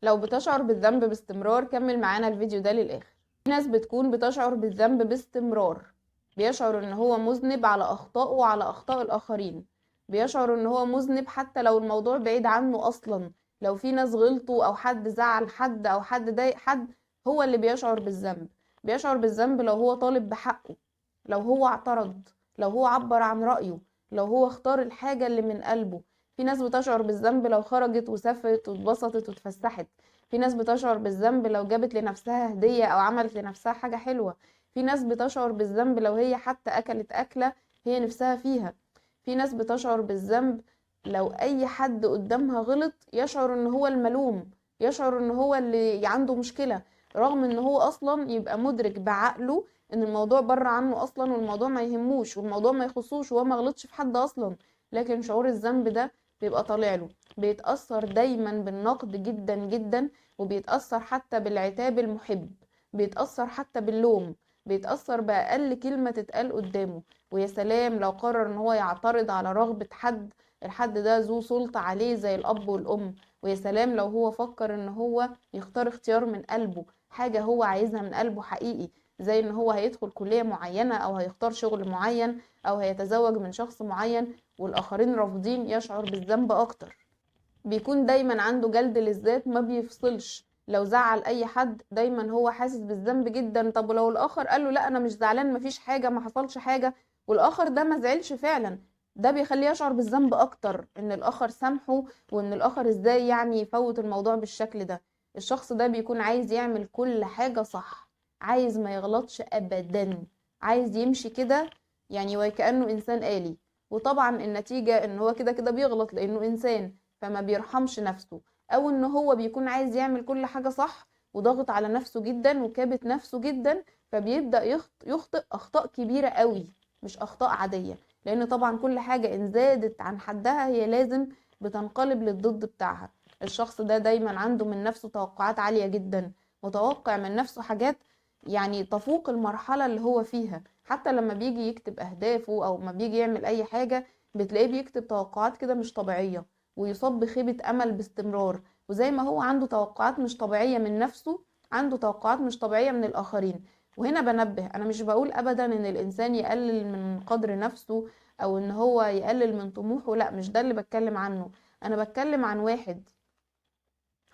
لو بتشعر بالذنب باستمرار كمل معانا الفيديو ده للآخر. في ناس بتكون بتشعر بالذنب باستمرار، بيشعر ان هو مذنب على اخطائه وعلى اخطاء الاخرين، بيشعر ان هو مذنب حتى لو الموضوع بعيد عنه اصلا. لو في ناس غلطوا او حد زعل حد او حد ضايق حد، هو اللي بيشعر بالذنب. بيشعر بالذنب لو هو طالب بحقه، لو هو اعترض، لو هو عبر عن رأيه، لو هو اختار الحاجة اللي من قلبه. في ناس بتشعر بالذنب لو خرجت وسافرت واتبسطت واتفسحت. في ناس بتشعر بالذنب لو جابت لنفسها هدية او عملت لنفسها حاجة حلوة. في ناس بتشعر بالذنب لو هي حتى اكلت اكلة هي نفسها فيها. في ناس بتشعر بالذنب لو اي حد قدامها غلط يشعر ان هو الملوم، يشعر ان هو اللي عنده مشكلة، رغم ان هو اصلا يبقى مدرك بعقله ان الموضوع بره عنه اصلا، والموضوع ما يهموش والموضوع ما يخصوش وهو ما غلطش في حد اصلا. لكن شعور الذنب ده بيبقى طالع له، بيتأثر دايما بالنقد جدا جدا، وبيتأثر حتى بالعتاب المحب، بيتأثر حتى باللوم، بيتأثر بأقل كلمة تتقال قدامه. ويا سلام لو قرر ان هو يعترض على رغبة حد، الحد ده ذو سلطة عليه زي الأب والأم. ويا سلام لو هو فكر ان هو يختار اختيار من قلبه، حاجة هو عايزها من قلبه حقيقي، زي ان هو هيدخل كلية معينة او هيختار شغل معين او هيتزوج من شخص معين والآخرين رافضين، يشعر بالذنب أكتر. بيكون دايما عنده جلد للذات، ما بيفصلش. لو زعل اي حد دايما هو حاسس بالذنب جدا. طب ولو الاخر قال له لا انا مش زعلان، مفيش حاجة، ما حصلش حاجة، والاخر ده ما زعلش فعلا، ده بيخليه يشعر بالذنب اكتر، ان الاخر سامحه وان الاخر ازاي يعني يفوت الموضوع بالشكل ده. الشخص ده بيكون عايز يعمل كل حاجة صح، عايز ما يغلطش ابدا، عايز يمشي كده يعني وكأنه انسان آلي. وطبعا النتيجة ان هو كده كده بيغلط لانه انسان، فما بيرحمش نفسه، او ان هو بيكون عايز يعمل كل حاجة صح وضغط على نفسه جدا وكابت نفسه جدا، فبيبدأ يخطئ اخطاء كبيرة قوي، مش اخطاء عادية. لان طبعا كل حاجة ان زادت عن حدها هي لازم بتنقلب للضد بتاعها. الشخص ده دايما عنده من نفسه توقعات عالية جدا، متوقع من نفسه حاجات يعني تفوق المرحلة اللي هو فيها. حتى لما بيجي يكتب اهدافه او ما بيجي يعمل اي حاجة بتلاقيه بيكتب توقعات كده مش طبيعية، ويصاب بخيبة أمل باستمرار. وزي ما هو عنده توقعات مش طبيعية من نفسه، عنده توقعات مش طبيعية من الآخرين. وهنا بنبه، أنا مش بقول أبدا إن الإنسان يقلل من قدر نفسه أو إن هو يقلل من طموحه، لا مش ده اللي بتكلم عنه. أنا بتكلم عن واحد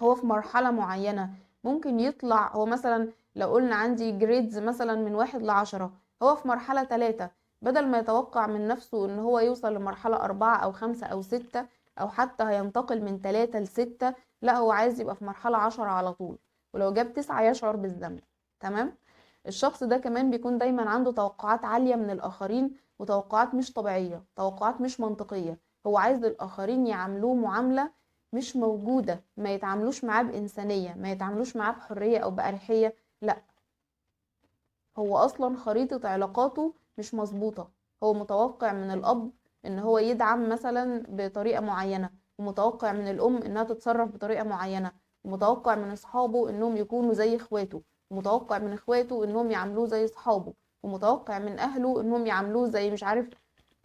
هو في مرحلة معينة ممكن يطلع، هو مثلا لو قلنا عندي جريدز مثلا من 1 ل10، هو في مرحلة 3، بدل ما يتوقع من نفسه ان هو يوصل لمرحلة 4 أو 5 أو 6، أو حتى هينتقل من 3 ل6، لا هو عايز يبقى في مرحلة 10 على طول. ولو جاب 9 يشعر بالذنب. تمام. الشخص ده كمان بيكون دايما عنده توقعات عالية من الآخرين، وتوقعات مش طبيعية، توقعات مش منطقية. هو عايز الآخرين يعاملوه معاملة مش موجودة، ما يتعاملوش معاه بإنسانية، ما يتعاملوش معاه بحرية أو بأريحية، لا. هو أصلا خريطة علاقاته مش مظبوطة. هو متوقع من الأب إن هو يدعم مثلا بطريقة معينة، ومتوقع من الأم إنها تتصرف بطريقة معينة، ومتوقع من أصحابه إنهم يكونوا زي إخواته، ومتوقع من إخواته إنهم يعاملوه زي أصحابه، ومتوقع من أهله إنهم يعاملوه زي مش عارف.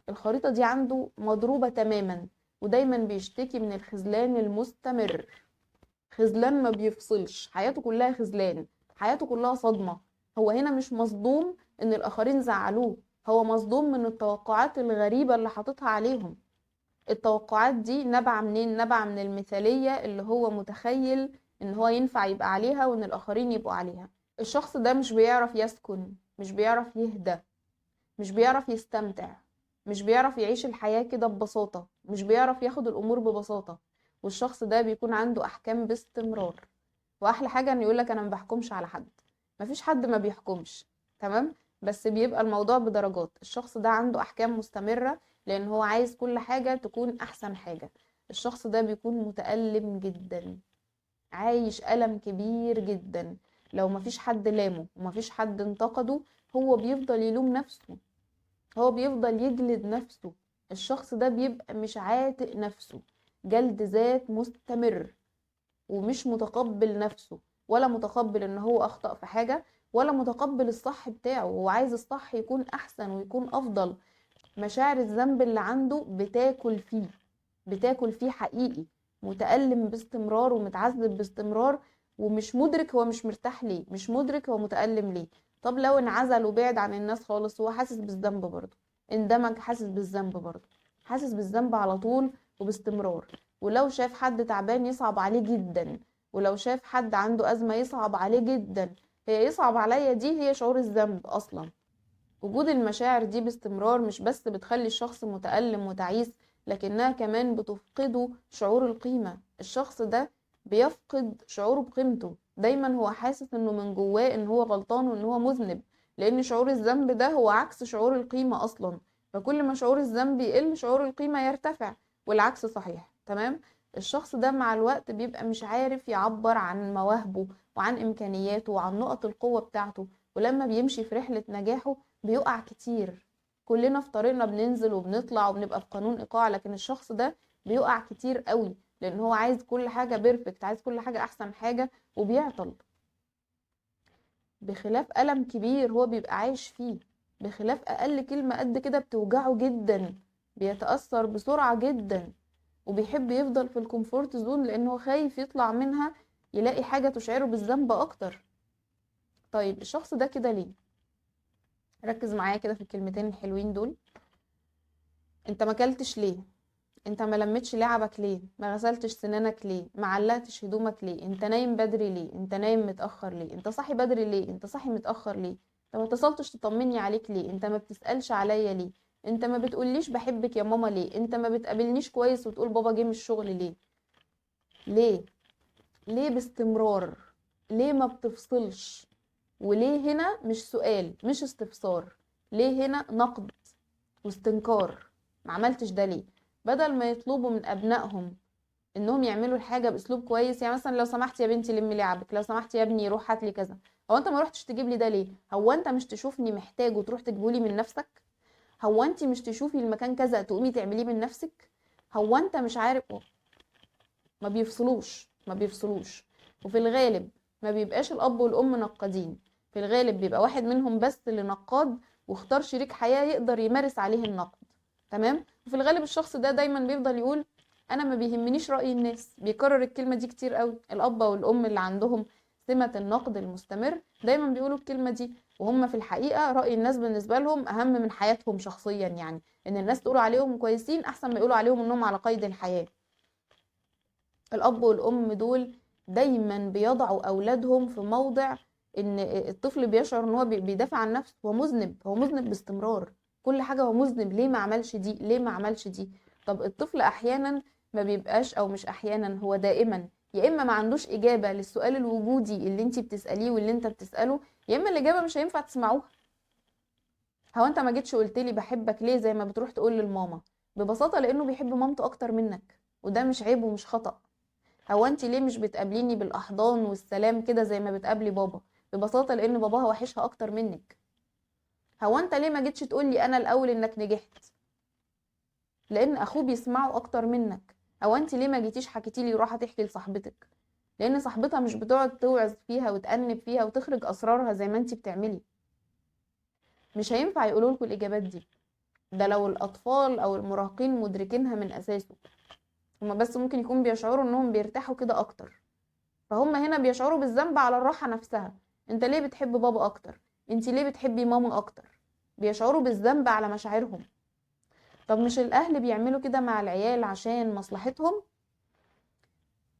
الخريطة دي عنده مضروبة تماما، ودايما بيشتكي من الخذلان المستمر. خذلان ما بيفصلش، حياته كلها خذلان، حياته كلها صدمة. هو هنا مش مصدوم ان الاخرين زعلوه، هو مصدوم من التوقعات الغريبة اللي حاططها عليهم. التوقعات دي نبع منين؟ نبع من المثالية اللي هو متخيل ان هو ينفع يبقى عليها وان الاخرين يبقوا عليها. الشخص ده مش بيعرف يسكن، مش بيعرف يهدى، مش بيعرف يستمتع، مش بيعرف يعيش الحياة كده ببساطة، مش بيعرف ياخد الأمور ببساطة. والشخص ده بيكون عنده أحكام باستمرار. وأحلى حاجة إن يقولك أنا ما بحكمش على حد، مفيش حد ما بيحكمش. تمام. بس بيبقى الموضوع بدرجات. الشخص ده عنده أحكام مستمرة لأن هو عايز كل حاجة تكون أحسن حاجة. الشخص ده بيكون متألم جدا، عايش ألم كبير جدا. لو مفيش حد لامه ومفيش حد انتقده، هو بيفضل يلوم نفسه، هو بيفضل يجلد نفسه. الشخص ده بيبقى مش عاتق نفسه، جلد ذات مستمر، ومش متقبل نفسه، ولا متقبل ان هو اخطأ في حاجة، ولا متقبل الصح بتاعه. هو عايز الصح يكون احسن ويكون افضل. مشاعر الذنب اللي عنده بتاكل فيه، بتاكل فيه حقيقي. متألم باستمرار ومتعذب باستمرار، ومش مدرك هو مش مرتاح ليه، مش مدرك هو متألم ليه. طب لو انعزل وبعد عن الناس خالص، هو حاسس بالذنب برضه، اندمج حاسس بالذنب برضه، حاسس بالذنب على طول وباستمرار. ولو شاف حد تعبان يصعب عليه جدا، ولو شاف حد عنده أزمة يصعب عليه جدا. هي يصعب عليا دي هي شعور الذنب أصلا. وجود المشاعر دي باستمرار مش بس بتخلي الشخص متألم وتعيس، لكنها كمان بتفقده شعور القيمة. الشخص ده بيفقد شعوره بقيمته، دايما هو حاسس انه من جواه ان هو غلطان وان هو مذنب، لان شعور الذنب ده هو عكس شعور القيمة اصلا. فكل ما شعور الذنب يقل شعور القيمة يرتفع، والعكس صحيح. تمام. الشخص ده مع الوقت بيبقى مش عارف يعبر عن مواهبه وعن امكانياته وعن نقط القوة بتاعته، ولما بيمشي في رحلة نجاحه بيقع كتير. كلنا في طريقنا بننزل وبنطلع وبنبقى في قانون ايقاع، لكن الشخص ده بيقع كتير قوي، لان هو عايز كل حاجة بيرفكت، عايز كل حاجة احسن حاجة، وبيعطل. بخلاف ألم كبير هو بيبقى عايش فيه، بخلاف اقل كلمة قد كده بتوجعه جدا، بيتأثر بسرعة جدا، وبيحب يفضل في الكومفورت زون لانه خايف يطلع منها يلاقي حاجة تشعره بالذنب اكتر. طيب الشخص ده كده ليه؟ ركز معايا كده في الكلمتين الحلوين دول. انت ما اكلتش ليه؟ انت ما لمتش لعبك ليه؟ ما غسلتش سنانك ليه؟ ما علقتش هدومك ليه؟ انت نايم بدري ليه؟ انت نايم متأخر ليه؟ انت صاحي بدري ليه؟ انت صاحي متأخر ليه؟ انت ما اتصلتش تطمني عليك ليه؟ انت ما بتسألش عليا ليه؟ انت ما بتقوليش بحبك يا ماما ليه؟ انت ما بتقابلنيش كويس وتقول بابا جه من الشغل ليه؟ ليه؟ ليه باستمرار؟ ليه ما بتفصلش؟ وليه هنا مش سؤال، مش استفسار، ليه هنا نقد واستنكار؟ ما عملتش ده ليه؟ بدل ما يطلبوا من ابنائهم انهم يعملوا الحاجه باسلوب كويس، يعني مثلا لو سمحت يا بنتي لمي لعبك، لو سمحت يا ابني روح هات لي كذا. هو انت ما رحتش تجيب لي ده ليه؟ هو انت مش تشوفني محتاج وتروح تجيبه لي من نفسك؟ هو انت مش تشوفي المكان كذا تقومي تعمليه من نفسك؟ هو انت مش عارف؟ ما بيفصلوش، ما بيفصلوش. وفي الغالب ما بيبقاش الاب والام نقادين، في الغالب بيبقى واحد منهم بس اللي نقاد، واختار شريك حياة يقدر يمارس عليه النقد. تمام. وفي الغالب الشخص ده دايما بيفضل يقول انا ما بيهمنيش رأي الناس، بيكرر الكلمة دي كتير قوي. الاب والام اللي عندهم سمة النقد المستمر دايما بيقولوا الكلمة دي، وهم في الحقيقة رأي الناس بالنسبة لهم اهم من حياتهم شخصيا، يعني ان الناس تقولوا عليهم كويسين احسن ما يقولوا عليهم انهم على قيد الحياة. الأب والأم دول دايما بيضعوا أولادهم في موضع إن الطفل بيشعر إن هو بيدافع عن نفسه، هو مذنب، هو مذنب باستمرار، كل حاجة هو مذنب، ليه ما عملش دي، ليه ما عملش دي. طب الطفل أحيانا ما بيبقاش، أو مش أحيانا، هو دائما يا إما ما عندوش إجابة للسؤال الوجودي اللي انتي بتسأليه واللي انت بتسأله، يا إما الإجابة مش هينفع تسمعوها. هو انت ما جيتش قلت لي بحبك ليه زي ما بتروح تقول للماما؟ ببساطة لأنه بيحب مامته أكتر منك، وده مش عيب ومش خطأ. هو انت ليه مش بتقابليني بالاحضان والسلام كده زي ما بتقابلي بابا؟ ببساطه لان باباها وحشها اكتر منك. هو انت ليه ما جيتش تقولي انا الاول انك نجحت؟ لان اخوه بيسمعه اكتر منك. هو انت ليه ما جيتيش حكيتي لي وراحه تحكي لصاحبتك؟ لان صاحبتها مش بتقعد توعظ فيها وتأنب فيها وتخرج اسرارها زي ما انت بتعملي. مش هينفع يقولوا لكم الاجابات دي، ده لو الاطفال او المراهقين مدركينها من اساسه. هما بس ممكن يكون بيشعروا انهم بيرتاحوا كده اكتر، فهم هنا بيشعروا بالذنب على الراحة نفسها. انت ليه بتحب بابا اكتر؟ انت ليه بتحبي ماما اكتر؟ بيشعروا بالذنب على مشاعرهم. طب مش الاهل بيعملوا كده مع العيال عشان مصلحتهم؟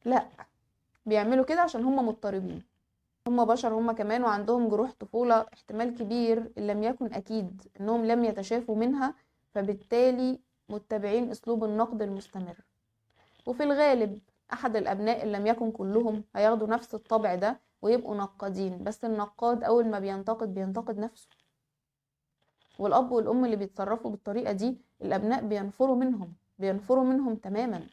لا، بيعملوا كده عشان هم مضطربين، هم بشر هم كمان، وعندهم جروح طفولة احتمال كبير ان لم يكن اكيد انهم لم يتشافوا منها، فبالتالي متبعين اسلوب النقد المستمر. وفي الغالب احد الابناء ان لم يكن كلهم هياخدوا نفس الطبع ده ويبقوا نقادين، بس النقاد اول ما بينتقد بينتقد نفسه. والاب والام اللي بيتصرفوا بالطريقه دي الابناء بينفروا منهم، بينفروا منهم تماما.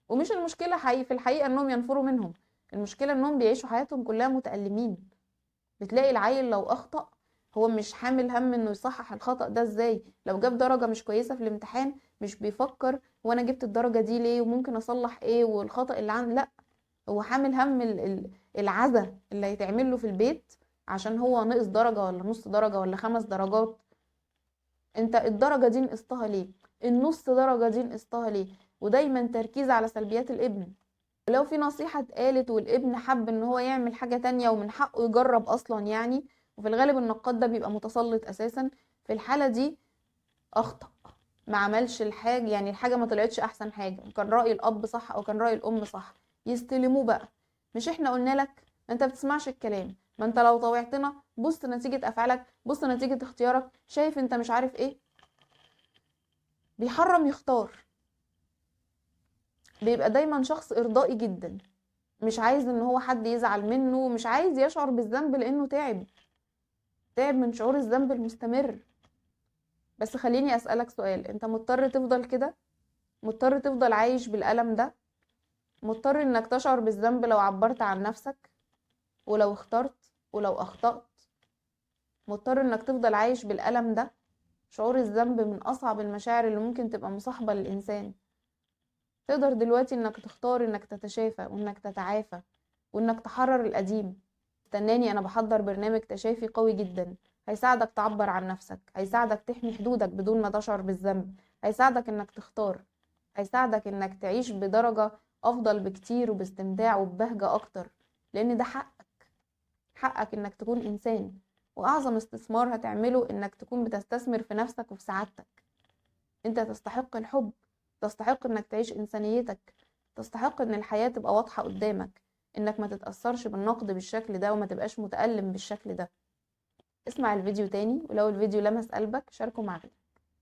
ومش المشكله حقيقي في الحقيقه انهم ينفروا منهم، المشكله انهم بيعيشوا حياتهم كلها متألمين. بتلاقي العيل لو اخطأ هو مش حامل هم انه يصحح الخطأ ده ازاي. لو جاب درجة مش كويسة في الامتحان مش بيفكر وانا جبت الدرجة دي ليه وممكن اصلح ايه والخطأ اللي عندي، لا، هو حامل هم العزا اللي هيتعمل له في البيت عشان هو نقص درجة ولا نص درجة ولا 5 درجات. انت الدرجة دي نقصتها ليه؟ النص درجة دي نقصتها ليه؟ ودايما تركيز على سلبيات الابن. ولو في نصيحة اتقالت والابن حب ان هو يعمل حاجة تانية ومن حقه يجرب اصلا يعني، وفي الغالب النقاد ده بيبقى متسلط اساسا، في الحالة دي اخطأ، ما عملش الحاجة، يعني الحاجة ما طلعتش احسن حاجة، كان رأي الاب صح او كان رأي الام صح، يستلموه بقى. مش احنا قلنا لك؟ ما انت بتسمعش الكلام، ما انت لو طوعتنا بص نتيجة افعالك، بص نتيجة اختيارك، شايف انت مش عارف ايه. بيحرم يختار، بيبقى دايما شخص ارضائي جدا، مش عايز ان هو حد يزعل منه، مش عايز يشعر بالذنب لانه تعب من شعور الذنب المستمر. بس خليني اسألك سؤال، انت مضطر تفضل كده؟ مضطر تفضل عايش بالألم ده؟ مضطر انك تشعر بالذنب لو عبرت عن نفسك ولو اخترت ولو اخطأت؟ مضطر انك تفضل عايش بالألم ده؟ شعور الذنب من اصعب المشاعر اللي ممكن تبقى مصاحبة للإنسان. تقدر دلوقتي انك تختار انك تتشافى وانك تتعافى وانك تحرر القديم. استناني، انا بحضر برنامج تشافي قوي جدا، هيساعدك تعبر عن نفسك، هيساعدك تحمي حدودك بدون ما تشعر بالذنب، هيساعدك انك تختار، هيساعدك انك تعيش بدرجة افضل بكتير وباستمتاع وببهجة اكتر، لان ده حقك انك تكون انسان. واعظم استثمار هتعمله انك تكون بتستثمر في نفسك وفي سعادتك. انت تستحق الحب، تستحق انك تعيش انسانيتك، تستحق ان الحياة تبقى واضحة قدامك، انك ما تتأثرش بالنقد بالشكل ده وما تبقاش متألم بالشكل ده. اسمع الفيديو تاني، ولو الفيديو لمس قلبك شاركه مع غيرك.